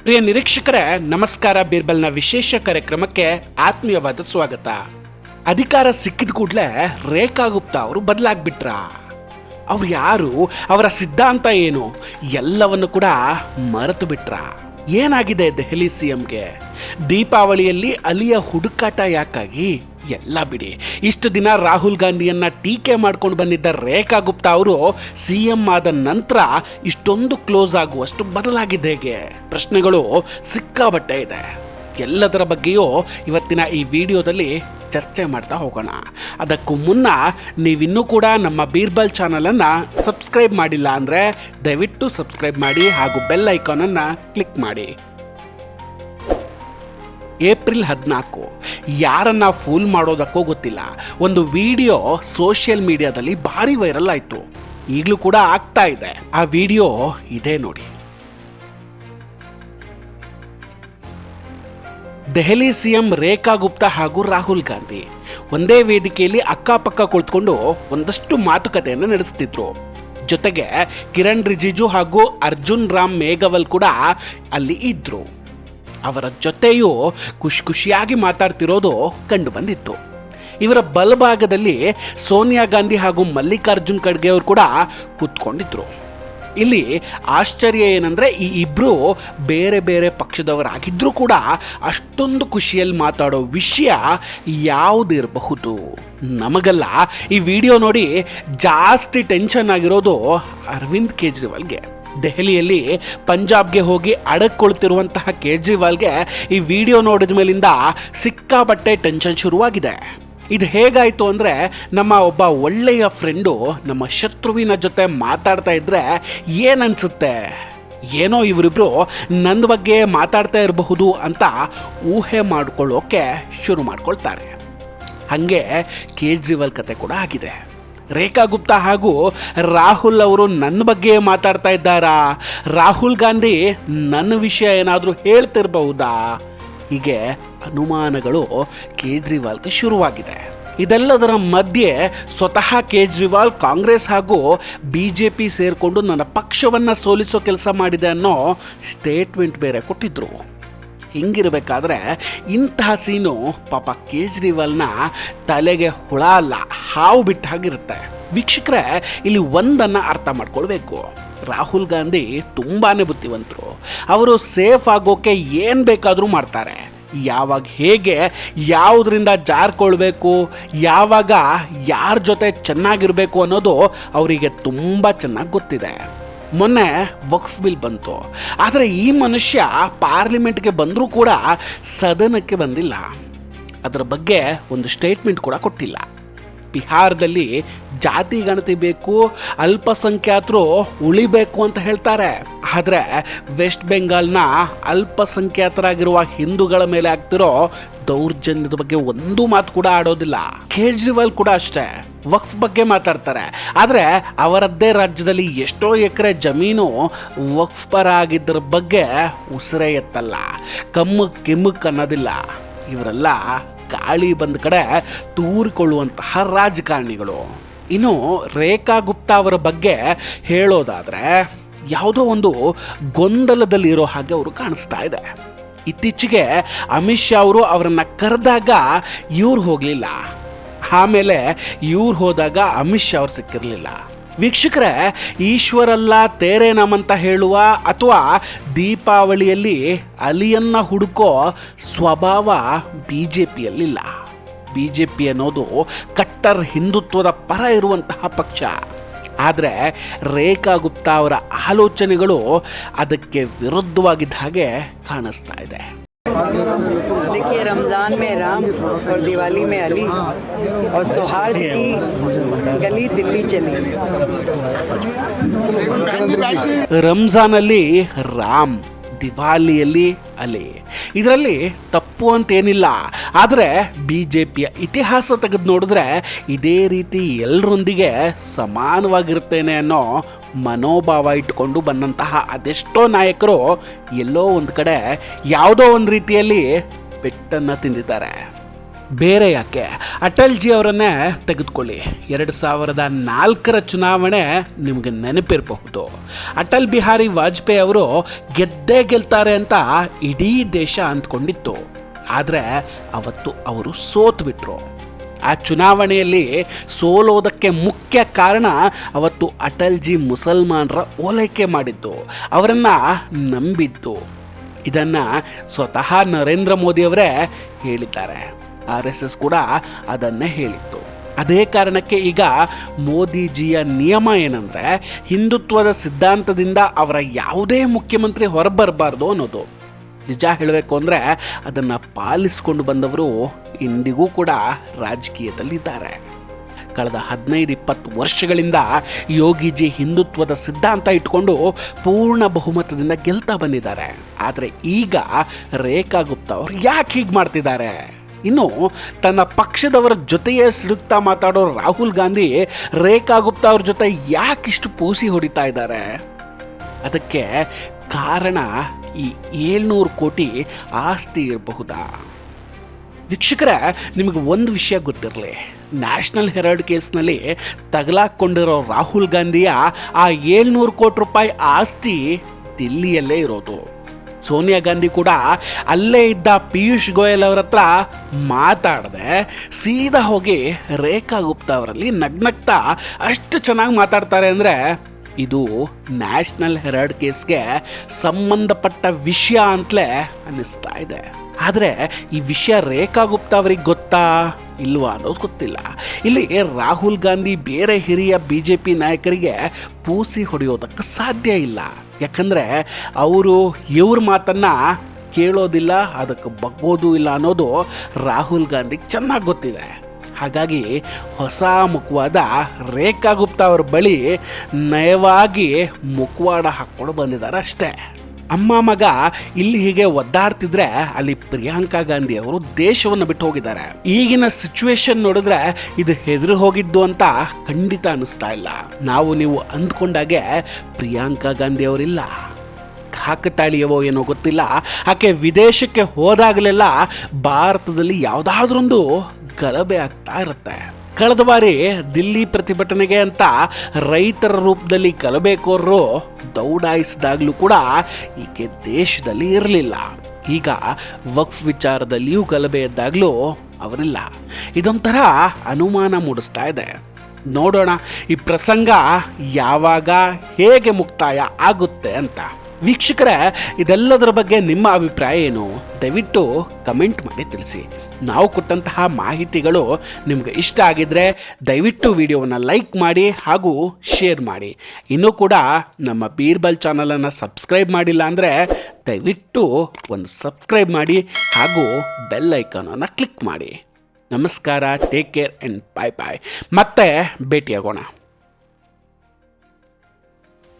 ಪ್ರಿಯ ನಿರೀಕ್ಷಕರೇ, ನಮಸ್ಕಾರ. ಬೀರ್ಬಲ್ನ ವಿಶೇಷ ಕಾರ್ಯಕ್ರಮಕ್ಕೆ ಆತ್ಮೀಯವಾದ ಸ್ವಾಗತ. ಅಧಿಕಾರ ಸಿಕ್ಕಿದ ಕೂಡಲೇ ರೇಖಾ ಗುಪ್ತಾ ಅವರು ಬದಲಾಗ್ಬಿಟ್ರ. ಅವ್ರು ಯಾರು, ಅವರ ಸಿದ್ಧಾಂತ ಏನು, ಎಲ್ಲವನ್ನು ಕೂಡ ಮರೆತು ಬಿಟ್ರ. ಏನಾಗಿದೆ ದೆಹಲಿ ಸಿಎಂಗೆ? ದೀಪಾವಳಿಯಲ್ಲಿ ಅಲಿಯ ಹುಡುಕಾಟ ಯಾಕಾಗಿ? ಎಲ್ಲ ಬಿಡಿ. ಇಷ್ಟು ದಿನ ರಾಹುಲ್ ಗಾಂಧಿಯನ್ನ ಟೀಕೆ ಮಾಡ್ಕೊಂಡು ಬಂದಿದ್ದ ರೇಖಾ ಗುಪ್ತಾ ಅವರು ಸಿಎಂ ಆದ ನಂತರ ಇಷ್ಟೊಂದು ಕ್ಲೋಸ್ ಆಗುವಷ್ಟು ಬದಲಾಗಿದೆ ಹೇಗೆ? ಪ್ರಶ್ನೆಗಳು ಸಿಕ್ಕಾಬಟ್ಟೆ ಇದೆ. ಎಲ್ಲದರ ಬಗ್ಗೆಯೂ ಇವತ್ತಿನ ಈ ವಿಡಿಯೋದಲ್ಲಿ ಚರ್ಚೆ ಮಾಡ್ತಾ ಹೋಗೋಣ. ಅದಕ್ಕೂ ಮುನ್ನ ನೀವಿನ್ನೂ ಕೂಡ ನಮ್ಮ ಬೀರ್ಬಲ್ ಚಾನಲನ್ನು ಸಬ್ಸ್ಕ್ರೈಬ್ ಮಾಡಿಲ್ಲ ಅಂದರೆ ದಯವಿಟ್ಟು ಸಬ್ಸ್ಕ್ರೈಬ್ ಮಾಡಿ ಹಾಗೂ ಬೆಲ್ ಐಕಾನನ್ನು ಕ್ಲಿಕ್ ಮಾಡಿ. ಏಪ್ರಿಲ್ 14 ಯಾರನ್ನ ಫೂಲ್ ಮಾಡೋದಕ್ಕೋ ಗೊತ್ತಿಲ್ಲ, ಒಂದು ವಿಡಿಯೋ ಸೋಷಿಯಲ್ ಮೀಡಿಯಾದಲ್ಲಿ ಭಾರಿ ವೈರಲ್ ಆಯಿತು. ಈಗಲೂ ಕೂಡ ಆಗ್ತಾ ಇದೆ. ಆ ವಿಡಿಯೋ ಇದೇ ನೋಡಿ. ದೆಹಲಿ ಸಿಎಂ ರೇಖಾ ಗುಪ್ತಾ ಹಾಗೂ ರಾಹುಲ್ ಗಾಂಧಿ ಒಂದೇ ವೇದಿಕೆಯಲ್ಲಿ ಅಕ್ಕಪಕ್ಕ ಕುಳಿತುಕೊಂಡು ಒಂದಷ್ಟು ಮಾತುಕತೆಯನ್ನು ನಡೆಸ್ತಿದ್ರು. ಜೊತೆಗೆ ಕಿರಣ್ ರಿಜಿಜು ಹಾಗೂ ಅರ್ಜುನ್ ರಾಮ್ ಮೇಘವಾಲ್ ಕೂಡ ಅಲ್ಲಿ ಇದ್ರು. ಅವರ ಜೊತೆಯೂ ಖುಷಿಯಾಗಿ ಮಾತಾಡ್ತಿರೋದು ಕಂಡು ಬಂದಿತ್ತು. ಇವರ ಬಲಭಾಗದಲ್ಲಿ ಸೋನಿಯಾ ಗಾಂಧಿ ಹಾಗೂ ಮಲ್ಲಿಕಾರ್ಜುನ್ ಖರ್ಗೆ ಅವರು ಕೂಡ ಕೂತ್ಕೊಂಡಿದ್ರು. ಇಲ್ಲಿ ಆಶ್ಚರ್ಯ ಏನಂದರೆ, ಈ ಇಬ್ಬರು ಬೇರೆ ಬೇರೆ ಪಕ್ಷದವರಾಗಿದ್ದರೂ ಕೂಡ ಅಷ್ಟೊಂದು ಖುಷಿಯಲ್ಲಿ ಮಾತಾಡೋ ವಿಷಯ ಯಾವುದಿರಬಹುದು? ನಮಗಲ್ಲ. ಈ ವಿಡಿಯೋ ನೋಡಿ ಜಾಸ್ತಿ ಟೆನ್ಷನ್ ಆಗಿರೋದು ಅರವಿಂದ್ ಕೇಜ್ರಿವಾಲ್ಗೆ. ದೆಹಲಿಯಲ್ಲಿ ಪಂಜಾಬ್ಗೆ ಹೋಗಿ ಅಡಕ್ಕೊಳ್ತಿರುವಂತಹ ಕೇಜ್ರಿವಾಲ್ಗೆ ಈ ವಿಡಿಯೋ ನೋಡಿದ ಮೇಲಿಂದ ಸಿಕ್ಕಾಪಟ್ಟೆ ಟೆನ್ಷನ್ ಶುರುವಾಗಿದೆ. ಇದು ಹೇಗಾಯಿತು ಅಂದರೆ, ನಮ್ಮ ಒಬ್ಬ ಒಳ್ಳೆಯ ಫ್ರೆಂಡು ನಮ್ಮ ಶತ್ರುವಿನ ಜೊತೆ ಮಾತಾಡ್ತಾ ಇದ್ರೆ ಏನನ್ಸುತ್ತೆ, ಏನೋ ಇವರಿಬ್ರು ನನ್ನ ಬಗ್ಗೆ ಮಾತಾಡ್ತಾ ಇರಬಹುದು ಅಂತ ಊಹೆ ಮಾಡ್ಕೊಳ್ಳೋಕೆ ಶುರು ಮಾಡ್ಕೊಳ್ತಾರೆ. ಹಾಗೆ ಕೇಜ್ರಿವಾಲ್ ಕತೆ ಕೂಡ ಆಗಿದೆ. ರೇಖಾ ಗುಪ್ತಾ ಹಾಗೂ ರಾಹುಲ್ ಅವರು ನನ್ನ ಬಗ್ಗೆ ಮಾತಾಡ್ತಾ ಇದ್ದಾರಾ? ರಾಹುಲ್ ಗಾಂಧಿ ನನ್ನ ವಿಷಯ ಏನಾದರೂ ಹೇಳ್ತಿರಬಹುದಾ? ಹೀಗೆ ಅನುಮಾನಗಳು ಕೇಜ್ರಿವಾಲ್ಗೆ ಶುರುವಾಗಿದೆ. ಇದೆಲ್ಲದರ ಮಧ್ಯೆ ಸ್ವತಃ ಕೇಜ್ರಿವಾಲ್ ಕಾಂಗ್ರೆಸ್ ಹಾಗೂ BJP ಸೇರಿಕೊಂಡು ನನ್ನ ಪಕ್ಷವನ್ನು ಸೋಲಿಸೋ ಕೆಲಸ ಮಾಡಿದೆ ಅನ್ನೋ ಸ್ಟೇಟ್ಮೆಂಟ್ ಬೇರೆ ಕೊಟ್ಟಿದ್ರು. ಹಿಂಗಿರಬೇಕಾದ್ರೆ ಇಂತಹ ಸೀನು ಪಾಪ ಕೇಜ್ರಿವಾಲ್ನ ತಲೆಗೆ ಹುಳ ಅಲ್ಲ, ಹಾವು ಬಿಟ್ಟ ಹಾಗಿರುತ್ತೆ. ವೀಕ್ಷಕರೇ, ಇಲ್ಲಿ ಒಂದನ್ನು ಅರ್ಥ ಮಾಡ್ಕೊಳ್ಬೇಕು. ರಾಹುಲ್ ಗಾಂಧಿ ತುಂಬಾ ಬುದ್ಧಿವಂತರು. ಅವರು ಸೇಫ್ ಆಗೋಕೆ ಏನು ಬೇಕಾದರೂ ಮಾಡ್ತಾರೆ. ಯಾವಾಗ ಹೇಗೆ ಯಾವುದರಿಂದ ಜಾರ್ಕೊಳ್ಬೇಕು, ಯಾವಾಗ ಯಾರ ಜೊತೆ ಚೆನ್ನಾಗಿರಬೇಕು ಅನ್ನೋದು ಅವರಿಗೆ ತುಂಬ ಚೆನ್ನಾಗಿ ಗೊತ್ತಿದೆ. ಮೊನ್ನೆ ವಕ್ಫ್ ಬಿಲ್ ಬಂತು, ಆದರೆ ಈ ಮನುಷ್ಯ ಪಾರ್ಲಿಮೆಂಟ್ಗೆ ಬಂದರೂ ಕೂಡ ಸದನಕ್ಕೆ ಬಂದಿಲ್ಲ. ಅದರ ಬಗ್ಗೆ ಒಂದು ಸ್ಟೇಟ್ಮೆಂಟ್ ಕೂಡ ಕೊಟ್ಟಿಲ್ಲ. ಬಿಹಾರದಲ್ಲಿ ಜಾತಿ ಗಣತಿ ಬೇಕು, ಅಲ್ಪಸಂಖ್ಯಾತರು ಉಳಿಬೇಕು ಅಂತ ಹೇಳ್ತಾರೆ. ಆದರೆ ವೆಸ್ಟ್ ಬೆಂಗಾಲ್ನ ಅಲ್ಪಸಂಖ್ಯಾತರಾಗಿರುವ ಹಿಂದೂಗಳ ಮೇಲೆ ಆಗ್ತಿರೋ ದೌರ್ಜನ್ಯದ ಬಗ್ಗೆ ಒಂದು ಮಾತು ಕೂಡ ಆಡೋದಿಲ್ಲ. ಕೇಜ್ರಿವಾಲ್ ಕೂಡ ಅಷ್ಟೇ, ವಕ್ಫ್ ಬಗ್ಗೆ ಮಾತಾಡ್ತಾರೆ, ಆದರೆ ಅವರದ್ದೇ ರಾಜ್ಯದಲ್ಲಿ ಎಷ್ಟೋ ಎಕರೆ ಜಮೀನು ವಕ್ಫ್ ಪರ ಆಗಿದ್ದರ ಬಗ್ಗೆ ಉಸಿರೇ ಎತ್ತಲ್ಲ, ಕೆಮ್ಮಕ್ ಅನ್ನೋದಿಲ್ಲ. ಇವರೆಲ್ಲ ಗಾಳಿ ಬಂದ ಕಡೆ ತೂರಿಕೊಳ್ಳುವಂತಹ ರಾಜಕಾರಣಿಗಳು. ಇನ್ನು ರೇಖಾ ಗುಪ್ತಾ ಅವರ ಬಗ್ಗೆ ಹೇಳೋದಾದರೆ, ಯಾವುದೋ ಒಂದು ಗೊಂದಲದಲ್ಲಿರೋ ಹಾಗೆ ಅವರು ಕಾಣಿಸ್ತಾ ಇದೆ. ಇತ್ತೀಚೆಗೆ ಅಮಿತ್ ಶಾ ಅವರು ಅವರನ್ನು ಕರೆದಾಗ ಇವ್ರು ಹೋಗಲಿಲ್ಲ, ಆಮೇಲೆ ಇವ್ರು ಹೋದಾಗ ಅಮಿತ್ ಶಾ ಅವ್ರು ಸಿಕ್ಕಿರಲಿಲ್ಲ. ವೀಕ್ಷಕರೇ, ಈಶ್ವರಲ್ಲ ತೇರೆ ನಮ್ ಅಂತ ಹೇಳುವ ಅಥವಾ ದೀಪಾವಳಿಯಲ್ಲಿ ಅಲಿಯನ್ನ ಹುಡುಕೋ ಸ್ವಭಾವ BJPಯಲ್ಲಿಲ್ಲ. BJP ಅನ್ನೋದು ಕಟ್ಟರ್ ಹಿಂದುತ್ವದ ಪರ ಇರುವಂತಹ ಪಕ್ಷ. ಆದರೆ ರೇಖಾ ಗುಪ್ತಾ ಅವರ ಆಲೋಚನೆಗಳು ಅದಕ್ಕೆ ವಿರುದ್ಧವಾಗಿದ್ದ ಹಾಗೆ ಕಾಣಿಸ್ತಾ ಇದೆ. देखिए, रमजान में राम और दिवाली में अली और सौहार्द की गली दिल्ली चली. ರಂಜಾನಲ್ಲಿ ರಾಮ್, ದಿವಾಲಿಯಲ್ಲಿ ಅಲಿ, ಇದರಲ್ಲಿ ತಪ್ಪು ಅಂತೇನಿಲ್ಲ. ಆದರೆ BJPಯ ಇತಿಹಾಸ ತೆಗೆದು ನೋಡಿದ್ರೆ ಇದೇ ರೀತಿ ಎಲ್ಲರೊಂದಿಗೆ ಸಮಾನವಾಗಿರ್ತೇನೆ ಅನ್ನೋ ಮನೋಭಾವ ಇಟ್ಟುಕೊಂಡು ಬಂದಂತಹ ಅದೆಷ್ಟೋ ನಾಯಕರು ಎಲ್ಲೋ ಒಂದು ಕಡೆ ಯಾವುದೋ ಒಂದು ರೀತಿಯಲ್ಲಿ ಪೆಟ್ಟನ್ನು ತಿಂದಿದ್ದಾರೆ. ಬೇರೆ ಯಾಕೆ, ಅಟಲ್ಜಿ ಅವರನ್ನೇ ತೆಗೆದುಕೊಳ್ಳಿ. 2004 ಚುನಾವಣೆ ನಿಮಗೆ ನೆನಪಿರಬಹುದು. ಅಟಲ್ ಬಿಹಾರಿ ವಾಜಪೇಯಿ ಅವರು ಗೆದ್ದೇ ಗೆಲ್ತಾರೆ ಅಂತ ಇಡೀ ದೇಶ ಅಂದ್ಕೊಂಡಿತ್ತು. ಆದರೆ ಅವತ್ತು ಅವರು ಸೋತ್ಬಿಟ್ರು. ಆ ಚುನಾವಣೆಯಲ್ಲಿ ಸೋಲೋದಕ್ಕೆ ಮುಖ್ಯ ಕಾರಣ ಅವತ್ತು ಅಟಲ್ಜಿ ಮುಸಲ್ಮಾನರ ಓಲೈಕೆ ಮಾಡಿದ್ದು, ಅವರನ್ನು ನಂಬಿದ್ದು. ಇದನ್ನು ಸ್ವತಃ ನರೇಂದ್ರ ಮೋದಿಯವರೇ ಹೇಳಿದ್ದಾರೆ. RSS ಕೂಡ ಅದನ್ನೇ ಹೇಳಿತ್ತು. ಅದೇ ಕಾರಣಕ್ಕೆ ಈಗ ಮೋದಿಜಿಯ ನಿಯಮ ಏನಂದರೆ, ಹಿಂದುತ್ವದ ಸಿದ್ಧಾಂತದಿಂದ ಅವರ ಯಾವುದೇ ಮುಖ್ಯಮಂತ್ರಿ ಹೊರಬರಬಾರ್ದು ಅನ್ನೋದು. ನಿಜ ಹೇಳಬೇಕು ಅಂದರೆ ಅದನ್ನು ಪಾಲಿಸಿಕೊಂಡು ಬಂದವರು ಇಂದಿಗೂ ಕೂಡ ರಾಜಕೀಯದಲ್ಲಿದ್ದಾರೆ. ಕಳೆದ 15-20 ವರ್ಷಗಳಿಂದ ಯೋಗಿಜಿ ಹಿಂದುತ್ವದ ಸಿದ್ಧಾಂತ ಇಟ್ಕೊಂಡು ಪೂರ್ಣ ಬಹುಮತದಿಂದ ಗೆಲ್ತಾ ಬಂದಿದ್ದಾರೆ. ಆದರೆ ಈಗ ರೇಖಾ ಗುಪ್ತಾ ಅವರು ಯಾಕೆ ಹೀಗೆ ಮಾಡ್ತಿದ್ದಾರೆ? ಇನ್ನು ತನ್ನ ಪಕ್ಷದವರ ಜೊತೆಯೇ ಸಿಡುತ್ತಾ ಮಾತಾಡೋ ರಾಹುಲ್ ಗಾಂಧಿ ರೇಖಾ ಗುಪ್ತಾ ಅವ್ರ ಜೊತೆ ಯಾಕಿಷ್ಟು ಪೂಸಿ ಹೊಡಿತಾ ಇದ್ದಾರೆ? ಅದಕ್ಕೆ ಕಾರಣ ಈ 700 ಕೋಟಿ ಆಸ್ತಿ ಇರಬಹುದಾ? ವೀಕ್ಷಕರೇ, ನಿಮಗೆ ಒಂದು ವಿಷಯ ಗೊತ್ತಿರಲಿ, ನ್ಯಾಷನಲ್ ಹೆರಾಲ್ಡ್ ಕೇಸ್ನಲ್ಲಿ ತಗಲಾಕೊಂಡಿರೋ ರಾಹುಲ್ ಗಾಂಧಿಯ ಆ 700 ಕೋಟಿ ರೂಪಾಯಿ ಆಸ್ತಿ ದಿಲ್ಲಿಯಲ್ಲೇ ಇರೋದು. ಸೋನಿಯಾ ಗಾಂಧಿ ಕೂಡ ಅಲ್ಲೇ ಇದ್ದ ಪಿಯೂಷ್ ಗೋಯಲ್ ಅವರ ಹತ್ರ ಮಾತಾಡದೆ ಸೀದಾ ಹೋಗಿ ರೇಖಾ ಗುಪ್ತಾ ಅವರಲ್ಲಿ ನಗ್ನಗ್ತಾ ಅಷ್ಟು ಚೆನ್ನಾಗಿ ಮಾತಾಡ್ತಾರೆ ಅಂದರೆ ಇದು ನ್ಯಾಷನಲ್ ಹೆರಾಲ್ಡ್ ಕೇಸ್ಗೆ ಸಂಬಂಧಪಟ್ಟ ವಿಷಯ ಅಂತಲೇ ಅನ್ನಿಸ್ತಾ ಇದೆ. ಆದರೆ ಈ ವಿಷಯ ರೇಖಾ ಗುಪ್ತಾ ಅವರಿಗೆ ಗೊತ್ತಾ ಇಲ್ವಾ ಅನ್ನೋದು ಗೊತ್ತಿಲ್ಲ. ಇಲ್ಲಿ ರಾಹುಲ್ ಗಾಂಧಿ ಬೇರೆ ಹಿರಿಯ BJP ನಾಯಕರಿಗೆ ಪೂಸಿ ಹೊಡೆಯೋದಕ್ಕೆ ಸಾಧ್ಯ ಇಲ್ಲ. ಯಾಕಂದರೆ ಅವರು ಇವ್ರ ಮಾತನ್ನು ಕೇಳೋದಿಲ್ಲ, ಅದಕ್ಕೆ ಬಗ್ಗೋದು ಇಲ್ಲ ಅನ್ನೋದು ರಾಹುಲ್ ಗಾಂಧಿಗೆ ಚೆನ್ನಾಗಿ ಗೊತ್ತಿದೆ. ಹಾಗಾಗಿ ಹೊಸ ಮುಖವಾದ ರೇಖಾ ಗುಪ್ತಾ ಅವ್ರ ಬಳಿ ನಯವಾಗಿ ಮುಖವಾಡ ಹಾಕ್ಕೊಂಡು ಬಂದಿದ್ದಾರೆ ಅಷ್ಟೇ. ಅಮ್ಮ ಮಗ ಇಲ್ಲಿ ಹೀಗೆ ಒದ್ದಾಡ್ತಿದ್ರೆ ಅಲ್ಲಿ ಪ್ರಿಯಾಂಕಾ ಗಾಂಧಿ ಅವರು ದೇಶವನ್ನು ಬಿಟ್ಟು ಹೋಗಿದ್ದಾರೆ. ಈಗಿನ ಸಿಚುವೇಶನ್ ನೋಡಿದ್ರೆ ಇದು ಹೆದರು ಹೋಗಿದ್ದು ಅಂತ ಖಂಡಿತ ಅನಿಸ್ತಾ ಇಲ್ಲ. ನಾವು ನೀವು ಅಂದ್ಕೊಂಡಾಗೆ ಪ್ರಿಯಾಂಕಾ ಗಾಂಧಿ ಅವರಿಲ್ಲ. ಕಾಕತಾಳೀಯವೋ ಏನೋ ಗೊತ್ತಿಲ್ಲ, ಆಕೆ ವಿದೇಶಕ್ಕೆ ಹೋದಾಗಲೆಲ್ಲ ಭಾರತದಲ್ಲಿ ಯಾವುದಾದ್ರೊಂದು ಗಲಭೆ ಆಗ್ತಾ ಇರುತ್ತೆ. ಕಳೆದ ಬಾರಿ ದಿಲ್ಲಿ ಪ್ರತಿಭಟನೆಗೆ ಅಂತ ರೈತರ ರೂಪದಲ್ಲಿ ಗಲಭೆಕೋರರು ದೌಡಾಯಿಸಿದಾಗಲೂ ಕೂಡ ಈಕೆ ದೇಶದಲ್ಲಿ ಇರಲಿಲ್ಲ. ಈಗ ವಕ್ಫ್ ವಿಚಾರದಲ್ಲಿಯೂ ಗಲಭೆ ಎದ್ದಾಗಲೂ ಅವರಿಲ್ಲ. ಇದೊಂಥರ ಅನುಮಾನ ಮೂಡಿಸ್ತಾ ಇದೆ. ನೋಡೋಣ ಈ ಪ್ರಸಂಗ ಯಾವಾಗ ಹೇಗೆ ಮುಕ್ತಾಯ ಆಗುತ್ತೆ ಅಂತ. ವೀಕ್ಷಕರೇ, ಇದೆಲ್ಲದರ ಬಗ್ಗೆ ನಿಮ್ಮ ಅಭಿಪ್ರಾಯ ಏನು? ದಯವಿಟ್ಟು ಕಮೆಂಟ್ ಮಾಡಿ ತಿಳಿಸಿ. ನಾವು ಕೊಟ್ಟಂತಹ ಮಾಹಿತಿಗಳು ನಿಮಗೆ ಇಷ್ಟ ಆಗಿದ್ರೆ ದಯವಿಟ್ಟು ವಿಡಿಯೋವನ್ನು ಲೈಕ್ ಮಾಡಿ ಹಾಗೂ ಶೇರ್ ಮಾಡಿ. ಇನ್ನೂ ಕೂಡ ನಮ್ಮ ಬೀರ್ಬಲ್ ಚಾನಲನ್ನು ಸಬ್ಸ್ಕ್ರೈಬ್ ಮಾಡಿಲ್ಲ ಅಂದರೆ ದಯವಿಟ್ಟು ಒಂದು ಸಬ್ಸ್ಕ್ರೈಬ್ ಮಾಡಿ ಹಾಗೂ ಬೆಲ್ ಐಕಾನನ್ನು ಕ್ಲಿಕ್ ಮಾಡಿ. ನಮಸ್ಕಾರ, ಟೇಕ್ ಕೇರ್ ಆ್ಯಂಡ್ ಬಾಯ್ ಬಾಯ್. ಮತ್ತೆ ಭೇಟಿಯಾಗೋಣ.